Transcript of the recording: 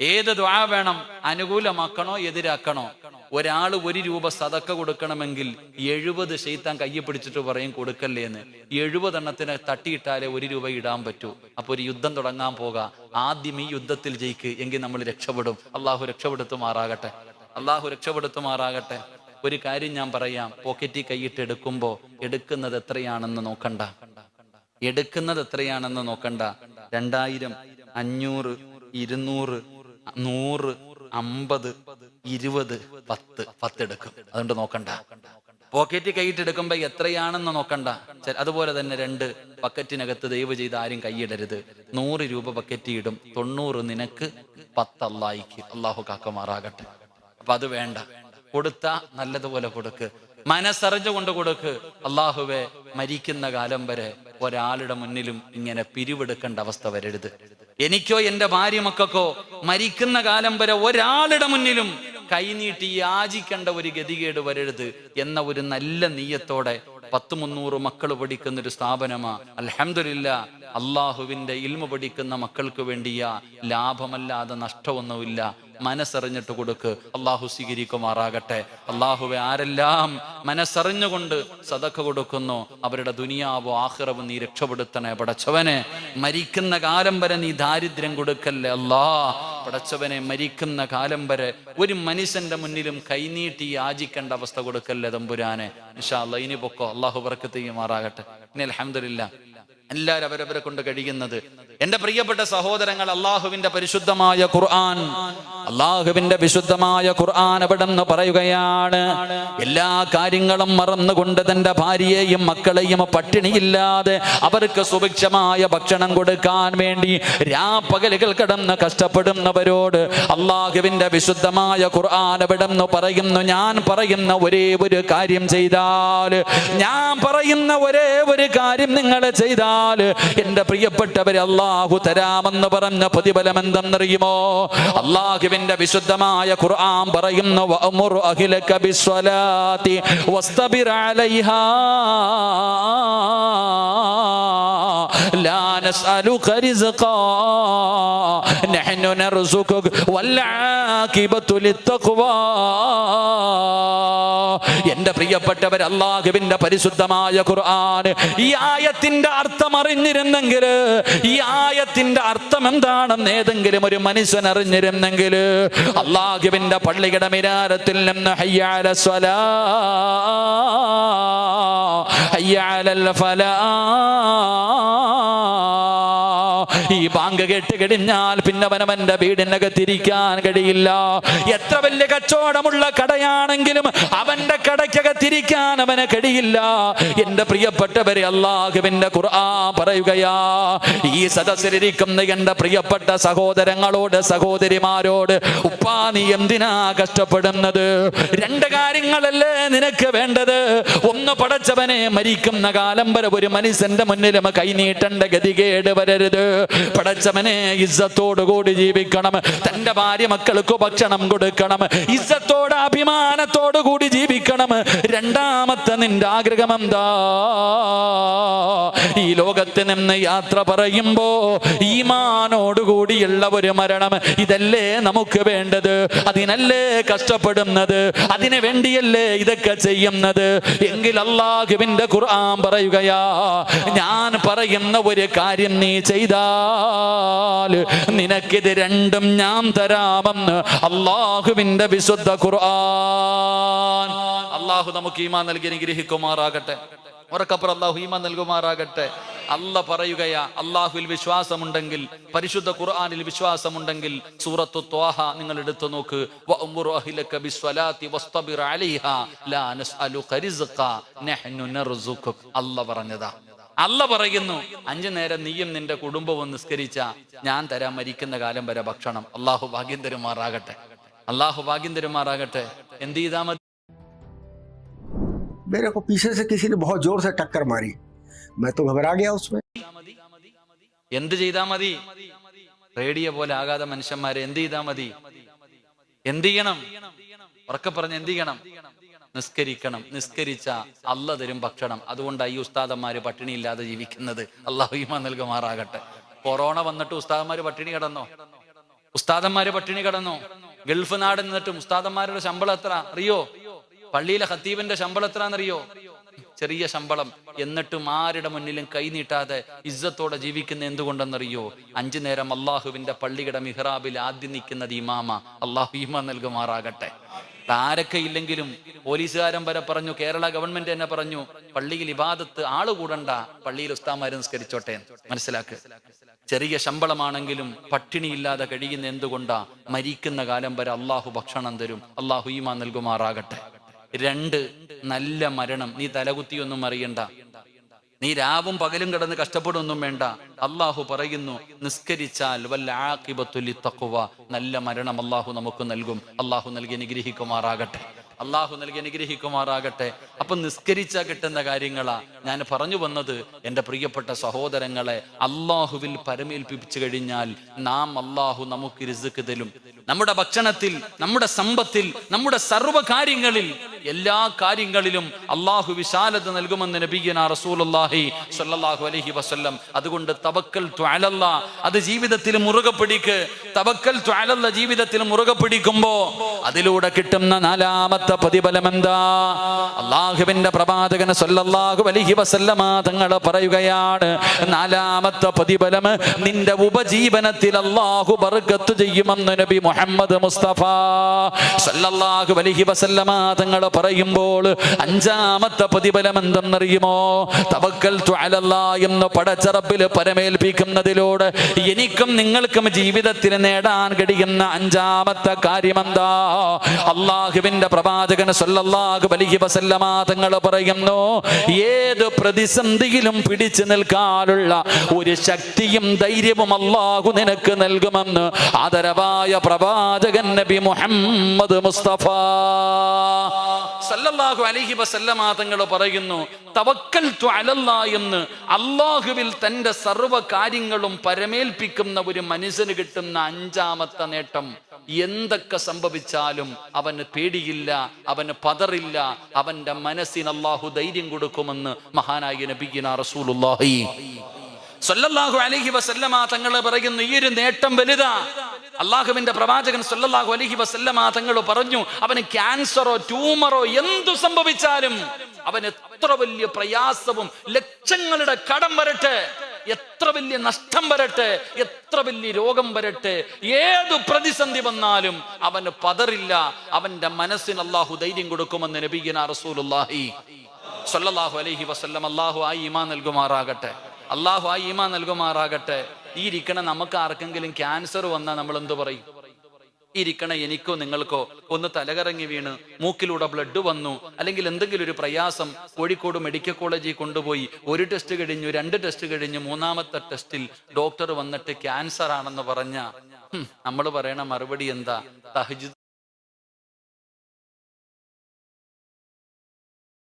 ഏത് ദുആ വേണം? അനുകൂലമാക്കണോ എതിരാക്കണോ? ഒരാൾ 1 രൂപ സദക്ക കൊടുക്കണമെങ്കിൽ 70 ശൈത്താൻ കയ്യെ പിടിച്ചിട്ട് പറയും കൊടുക്കല്ലേ എന്ന്. 70 എണ്ണത്തിന് തട്ടിയിട്ടാലേ 1 രൂപ ഇടാൻ പറ്റൂ. അപ്പൊ ഒരു യുദ്ധം തുടങ്ങാൻ പോകാം. ആദ്യം ഈ യുദ്ധത്തിൽ ജയിക്ക്, എങ്കിൽ നമ്മൾ രക്ഷപ്പെടും. അള്ളാഹു രക്ഷപ്പെടുത്തുമാറാകട്ടെ. അള്ളാഹു രക്ഷപ്പെടുത്തുമാറാകട്ടെ. ഒരു കാര്യം ഞാൻ പറയാം, പോക്കറ്റിൽ കൈയിട്ട് എടുക്കുമ്പോ എടുക്കുന്നത് എത്രയാണെന്ന് നോക്കണ്ട. 2000, 500, 200, 100, 50, 20, 10 എടുക്കും. അതുകൊണ്ട് നോക്കണ്ട. പോക്കറ്റ് കൈയിട്ട് എടുക്കുമ്പോ എത്രയാണെന്ന് നോക്കണ്ട. അതുപോലെ തന്നെ 2 ബക്കറ്റിനകത്ത് ദയവ് ചെയ്ത് ആരും കൈയിടരുത്. 100 രൂപ ബക്കറ്റ് ഇടും, 90 നിനക്ക്, 10 അള്ളാഹിക്ക്. അള്ളാഹു കാക്കമാറാകട്ടെ. അപ്പൊ അത് വേണ്ട. കൊടുത്താ നല്ലതുപോലെ കൊടുക്ക്, മനസ്സറിഞ്ഞുകൊണ്ട് കൊടുക്ക്. അള്ളാഹുവെ, മരിക്കുന്ന കാലം വരെ ഒരാളുടെ മുന്നിലും ഇങ്ങനെ പിരിവെടുക്കേണ്ട അവസ്ഥ വരരുത്. എനിക്കോ എന്റെ ഭാര്യ മക്കൾക്കോ മരിക്കുന്ന കാലം വരെ ഒരാളുടെ മുന്നിലും കൈനീട്ടി യാചിക്കേണ്ട ഒരു ഗതികേട് വരരുത് എന്ന ഒരു നല്ല നീയത്തോടെ 100-300 മക്കൾ പഠിക്കുന്ന ഒരു സ്ഥാപനമാ. അൽഹംദുലില്ലാ, അള്ളാഹുവിന്റെ ഇൽമ പഠിക്കുന്ന മക്കൾക്ക് വേണ്ടിയാ. ലാഭമല്ലാതെ നഷ്ടമൊന്നുമില്ല. മനസ്സറിഞ്ഞിട്ട് കൊടുക്ക്. അള്ളാഹു സ്വീകരിക്കുമാറാകട്ടെ. അള്ളാഹുവെ, ആരെല്ലാം മനസ്സറിഞ്ഞുകൊണ്ട് സദഖ കൊടുക്കുന്നു അവരുടെ ദുനിയാവോ ആഖിറവും നീ രക്ഷപ്പെടുത്തണേ പടച്ചവനെ. മരിക്കുന്ന കാലം വരെ നീ ദാരിദ്ര്യം കൊടുക്കല്ലേ അല്ലാ. പടച്ചവനെ, മരിക്കുന്ന കാലം വരെ ഒരു മനുഷ്യന്റെ മുന്നിലും കൈനീട്ടി യാചിക്കേണ്ട അവസ്ഥ കൊടുക്കല്ലേ തമ്പുരാനെ. ഇൻഷാ അല്ലാഹ് ഇനി പൊക്കോ. അള്ളാഹു ബർക്കത്ത് ചെയ്യുമാറാകട്ടെ. ഇനി അൽഹംദുലില്ലാ എല്ലാവരും അവരവരെ കൊണ്ട് കഴിയുന്നത്. എന്റെ പ്രിയപ്പെട്ട സഹോദരങ്ങൾ, അള്ളാഹുവിന്റെ പരിശുദ്ധമായ ഖുർആൻ, അള്ളാഹുവിന്റെ വിശുദ്ധമായ ഖുർആൻ അവിടെന്ന് പറയുകയാണ്, എല്ലാ കാര്യങ്ങളും മറന്നുകൊണ്ട് തന്റെ ഭാര്യയെയും മക്കളെയും പട്ടിണിയില്ലാതെ അവർക്ക് സുഭിക്ഷമായ ഭക്ഷണം കൊടുക്കാൻ വേണ്ടി രാപ്പകലുകൾ കിടന്ന് കഷ്ടപ്പെടുന്നവരോട് അള്ളാഹുവിന്റെ വിശുദ്ധമായ ഖുർആൻ അവിടെന്ന് പറയുന്നു, ഞാൻ പറയുന്ന ഒരേ ഒരു കാര്യം ചെയ്താൽ, ഞാൻ പറയുന്ന ഒരേ ഒരു കാര്യം നിങ്ങൾ ചെയ്താൽ എന്റെ പ്രിയപ്പെട്ടവരെ അള്ളാഹു തരാമെന്ന് പറഞ്ഞ പ്രതിഫലം എന്തെന്നറിയുമോ? അള്ളാഹുവിന്റെ വിശുദ്ധമായ ഖുർആൻ പറയുന്നു, വഅ്മുർ അഹ്ലക ബിസ്സലാത്തി വസ്തബിർ അലൈഹാ ലാ നസ്അലുക റിസ്ഖാ നഹ്നു നർസുകുക വൽ ആഖിബതു ലിത്തഖ്വാ. എന്റെ പ്രിയപ്പെട്ടവർ, അള്ളാഹുവിന്റെ പരിശുദ്ധമായ ഖുർആൻ ഈ ആയത്തിന്റെ അർത്ഥം അറിഞ്ഞിരുന്നെങ്കിൽ, ഈ ആയത്തിന്റെ അർത്ഥം എന്താണെന്ന് ഏതെങ്കിലും ഒരു മനുഷ്യൻ അറിഞ്ഞിരുന്നെങ്കിൽ, അള്ളാഹുവിന്റെ പള്ളിയുടെ മിനാരത്തിൽ നിന്ന് ഹയ്യ അലസ് സ്വലാ ഹയ്യ അലൽ ഫലാഹ് ഈ ബാങ്ക് കേട്ട് കഴിഞ്ഞാൽ പിന്നെ അവനവന്റെ വീടിനകത്തിരിക്കാൻ കഴിയില്ല. എത്ര വലിയ കച്ചവടമുള്ള കടയാണെങ്കിലും അവന്റെ കടയ്ക്കകത്തിരിക്കാൻ അവന് കഴിയില്ല. എന്റെ പ്രിയപ്പെട്ടവരെ, അള്ളാഹുവിന്റെ ഖുർആൻ പറയുകയാ, ഈ സദസ്സിലിരിക്കുന്ന എന്റെ പ്രിയപ്പെട്ട സഹോദരങ്ങളോട്, സഹോദരിമാരോട്, ഉപ്പാ നീ എന്തിനാ കഷ്ടപ്പെടുന്നത്? 2 കാര്യങ്ങളല്ലേ നിനക്ക് വേണ്ടത്. ഒന്ന്, പടച്ചവനെ, മരിക്കുന്ന കാലം വരെ ഒരു മനുഷ്യന്റെ മുന്നിലും കൈനീട്ടേണ്ട ഗതികേട് വരരുത്. പടച്ചവനെ, ഇസ്സത്തോടു കൂടി ജീവിക്കണം. തന്റെ ഭാര്യ മക്കൾക്ക് ഭക്ഷണം കൊടുക്കണം. ഇസ്സത്തോട്, അഭിമാനത്തോടു കൂടി ജീവിക്കണം. രണ്ടാമത്തെ നിന്റെ ആഗ്രഹം എന്താ? ഈ ലോകത്ത് നിന്ന് യാത്ര പറയുമ്പോ ഈമാനോടുകൂടിയുള്ള ഒരു മരണം. ഇതല്ലേ നമുക്ക് വേണ്ടത്? അതിനല്ലേ കഷ്ടപ്പെടുന്നത്? അതിനു വേണ്ടിയല്ലേ ഇതൊക്കെ ചെയ്യുന്നത്? എങ്കിൽ അല്ലാഹുവിന്റെ ഖുർആൻ പറയുകയാ, ഞാൻ പറയുന്ന ഒരു കാര്യം നീ ചെയ്താൽ നിനക്കിത് 2ഉം ഞാൻ തരാമെന്ന് അല്ലാഹുവിന്റെ വിശുദ്ധ ഖുർആൻ. അല്ലാഹു നമുക്ക് ഈമാൻ നൽകി അനുഗ്രഹിക്കുമാറാകട്ടെ. ഉറക്കപ്പുറം അല്ലാഹു ഈമാൻ നൽകുമാറാകട്ടെ. അല്ല പറയുകയാ, അല്ലാഹുവിൽ വിശ്വാസമുണ്ടെങ്കിൽ, പരിശുദ്ധ ഖുർആനിൽ വിശ്വാസമുണ്ടെങ്കിൽ, സൂറത്തു ത്വാഹ നിങ്ങൾ എടുത്തു നോക്ക്. വഅ്മുർ അഹ്ലക ബിസ്സലാത്തി വസ്തബിർ അലൈഹാ ലാ നസ്അലുക റിസ്ഖാ നഹ്നു നർസുകുക. അല്ല പറഞ്ഞതാ. അല്ല പറയുന്നു, 5 നേരം നീയും നിന്റെ കുടുംബവും നിസ്കരിച്ച ഞാൻ തരാൻ മരിക്കുന്ന കാലം വരെ ഭക്ഷണം. അള്ളാഹു ഭാഗ്യം തരുമാറാകട്ടെ. അള്ളാഹു ഭാഗ്യം തരുമാറാകട്ടെ. എന്ത് ചെയ്താൽ മതി? मेरे को पीछे से किसी ने बहुत जोर से टक्कर मारी, मैं तो घबरा गया उसमें. എന്ത് ചെയ്താൽ മതി? റേഡിയോ പോലെ ആകാതെ മനുഷ്യന്മാരെ എന്ത് ചെയ്താൽ മതി? എന്ത് ചെയ്യണം? ഉറക്കെ പറഞ്ഞ് എന്ത് ചെയ്യണം? നിസ്കരിക്കണം. നിസ്കരിച്ച അല്ല തരും ഭക്ഷണം. അതുകൊണ്ടാണ് ഈ ഉസ്താദന്മാര് പട്ടിണിയില്ലാതെ ജീവിക്കുന്നത്. അല്ലാഹു ഈമാൻ നൽകുമാറാകട്ടെ. കൊറോണ വന്നിട്ട് ഉസ്താദന്മാര് പട്ടിണി കിടന്നോ? ഉസ്താദന്മാര് പട്ടിണി കിടന്നു. ഗൾഫ് നാട് നിന്നിട്ടും ഉസ്താദന്മാരുടെ ശമ്പളം എത്ര അറിയോ? പള്ളിയിലെ ഖത്തീബിന്റെ ശമ്പളം എത്രയെന്നറിയോ? ചെറിയ ശമ്പളം. എന്നിട്ടും ആരുടെ മുന്നിലും കൈ നീട്ടാതെ ഇസ്സത്തോടെ ജീവിക്കുന്ന എന്തുകൊണ്ടെന്നറിയോ? 5 നേരം അള്ളാഹുവിന്റെ പള്ളിയുടെ മിഹ്റാബിൽ ആദ്യം നിൽക്കുന്നത് ഇമാമ. അള്ളാഹു ഈമാൻ നൽകുമാറാകട്ടെ. ആരൊക്കെ ഇല്ലെങ്കിലും പോലീസുകാരൻ വരെ പറഞ്ഞു, കേരള ഗവൺമെന്റ് തന്നെ പറഞ്ഞു, പള്ളിയിൽ ഇബാദത്ത് ആള് കൂടണ്ട, പള്ളിയിൽ ഉസ്താദന്മാര് നിസ്കരിച്ചോട്ടെ. മനസ്സിലാക്കുക. ചെറിയ ശമ്പളമാണെങ്കിലും പട്ടിണിയില്ലാതെ കഴിയുന്ന എന്തുകൊണ്ടാ? മരിക്കുന്ന കാലം വരെ അള്ളാഹു ഭക്ഷണം തരും. അള്ളാഹു ഈമാൻ നൽകുമാറാകട്ടെ. 2, നല്ല മരണം. നീ തലകുത്തിയൊന്നും അറിയണ്ട, നീ രാവും പകലും കിടന്ന് കഷ്ടപ്പെടുമൊന്നും വേണ്ട. അള്ളാഹു പറയുന്നു, നിസ്കരിച്ചാൽ വല്ല ആഖിബത്തുൽ തഖ്വ, നല്ല മരണം അള്ളാഹു നമുക്ക് നൽകും. അള്ളാഹു നൽകി അനുഗ്രഹിക്കുമാറാകട്ടെ. അള്ളാഹു നൽകി അനുഗ്രഹിക്കുമാറാകട്ടെ. അപ്പൊ നിസ്കരിച്ചാൽ കിട്ടുന്ന കാര്യങ്ങളാ ഞാൻ പറഞ്ഞു വന്നത്. എൻ്റെ പ്രിയപ്പെട്ട സഹോദരങ്ങളെ, അള്ളാഹുവിൽ പരമേൽപ്പിച്ചു കഴിഞ്ഞാൽ അള്ളാഹു നമുക്ക് റിസ്ക് തരും. നമ്മുടെ ഭക്ഷണത്തിൽ, നമ്മുടെ സമ്പത്തിൽ, നമ്മുടെ സർവ്വ കാര്യങ്ങളിൽ, എല്ലാ കാര്യങ്ങളിലും അള്ളാഹു വിശാലത നൽകുമെന്ന് നബിയുനാ റസൂലുള്ളാഹി സ്വല്ലല്ലാഹു അലൈഹി വസല്ലം. അതുകൊണ്ട് തവക്കൽതു അലല്ലാഹ്, അത് ജീവിതത്തിൽ മുറുകെ പിടിക്ക്. തവക്കൽതു അലല്ലാഹ് ജീവിതത്തിൽ മുറുകെ പിടിക്കുമ്പോ അതിലൂടെ കിട്ടുന്ന 4ാമത്തെ പ്രതിഫലം എന്താ? അള്ളാഹുവിന്റെ പ്രവാചകൻ സ്വല്ലല്ലാഹു അലൈഹി വസല്ലമ തങ്ങൾ പറയുകയാണ്, 4ാമത്തെ പ്രതിഫലം നിന്റെ ഉപജീവനത്തിൽ അള്ളാഹു ബർക്കത്ത് ചെയ്യുമെന്ന് നബി മുഹമ്മദ് മുസ്തഫ സ്വല്ലല്ലാഹു അലൈഹി വസല്ലമ തങ്ങൾ പറയുമ്പോൾ 5ാമത്തെ പ്രതിഫലം എന്തെന്നറിയുമോ? തവക്കൽതു അലല്ലാഹ് എന്ന് പടച്ച റബ്ബിൽ പരമേൽപ്പിക്കുന്നതിലൂടെ എനിക്കും നിങ്ങൾക്കും ജീവിതത്തിൽ നേടാൻ കഴിയുന്ന 5ാമത്തെ കാര്യം എന്താ? അള്ളാഹുവിന്റെ പ്രവാചകൻ സ്വല്ലല്ലാഹു അലൈഹി വസല്ലമ തങ്ങൾ പറയുന്നു, ഏത് പ്രതിസന്ധിയിലും പിടിച്ചു നിൽക്കാനുള്ള ഒരു ശക്തിയും ധൈര്യവും അള്ളാഹു നിനക്ക് നൽകുമെന്ന് ആദരവായ പ്രവാചകൻ നബി മുഹമ്മദ് മുസ്തഫ സല്ലല്ലാഹു അലൈഹി വസല്ലമ തങ്ങൾ പറയുന്നു, തവക്കൽതു അലല്ലാഹ് എന്ന് അള്ളാഹുവിൽ തന്റെ സർവ്വ കാര്യങ്ങളും പരമേൽപ്പിക്കുന്ന ഒരു മനുഷ്യന് കിട്ടുന്ന 5ാമത്തെ നേട്ടം, എന്തൊക്കെ സംഭവിച്ചാലും അവന് പേടിയില്ല, അവന് പതറില്ല, അവന്റെ മനസ്സിന് അള്ളാഹു ധൈര്യം കൊടുക്കുമെന്ന് മഹാനായ നബിയുനാ റസൂലുള്ളാഹി സ്വല്ലല്ലാഹു അലൈഹി വസല്ലമ തങ്ങൾ പറയുന്നു. ഈ ഒരു നേട്ടം വലുതാ. അള്ളാഹുവിന്റെ പ്രവാചകൻ സ്വല്ലല്ലാഹു അലൈഹി വസല്ലമ തങ്ങൾ പറഞ്ഞു, അവന് ക്യാൻസറോ ട്യൂമറോ എന്തു സംഭവിച്ചാലും, അവൻ എത്ര വലിയ പ്രയാസവും ലക്ഷങ്ങളുടെ കടം വരട്ടെ, എത്ര വലിയ നഷ്ടം വരട്ടെ, എത്ര വലിയ രോഗം വരട്ടെ, ഏതു പ്രതിസന്ധി വന്നാലും അവന് പതറില്ല, അവന്റെ മനസ്സിന് അള്ളാഹു ധൈര്യം കൊടുക്കുമെന്ന് നബിയുനാ റസൂലുള്ളാഹി സ്വല്ലല്ലാഹു അലൈഹി വസല്ലം. അള്ളാഹു ആ ഈമാൻ നൽകുമാറാകട്ടെ. അള്ളാഹു ആ ഈമാൻ നൽകുമാറാകട്ടെ. ഈ ഇരിക്കണ നമുക്ക് ആർക്കെങ്കിലും ക്യാൻസർ വന്നാൽ നമ്മൾ എന്തു പറയും? ഇരിക്കണ എനിക്കോ നിങ്ങൾക്കോ ഒന്ന് തലകറങ്ങി വീണ് മൂക്കിലൂടെ ബ്ലഡ് വന്നു, അല്ലെങ്കിൽ എന്തെങ്കിലും ഒരു പ്രയാസം, കോഴിക്കോട് മെഡിക്കൽ കോളേജിൽ കൊണ്ടുപോയി 1 ടെസ്റ്റ് കഴിഞ്ഞു, 2 ടെസ്റ്റ് കഴിഞ്ഞു, 3ാമത്തെ ടെസ്റ്റിൽ ഡോക്ടർ വന്നിട്ട് ക്യാൻസർ ആണെന്ന് പറഞ്ഞ നമ്മൾ പറയണ മറുപടി എന്താ? തഹജ്ജുദ്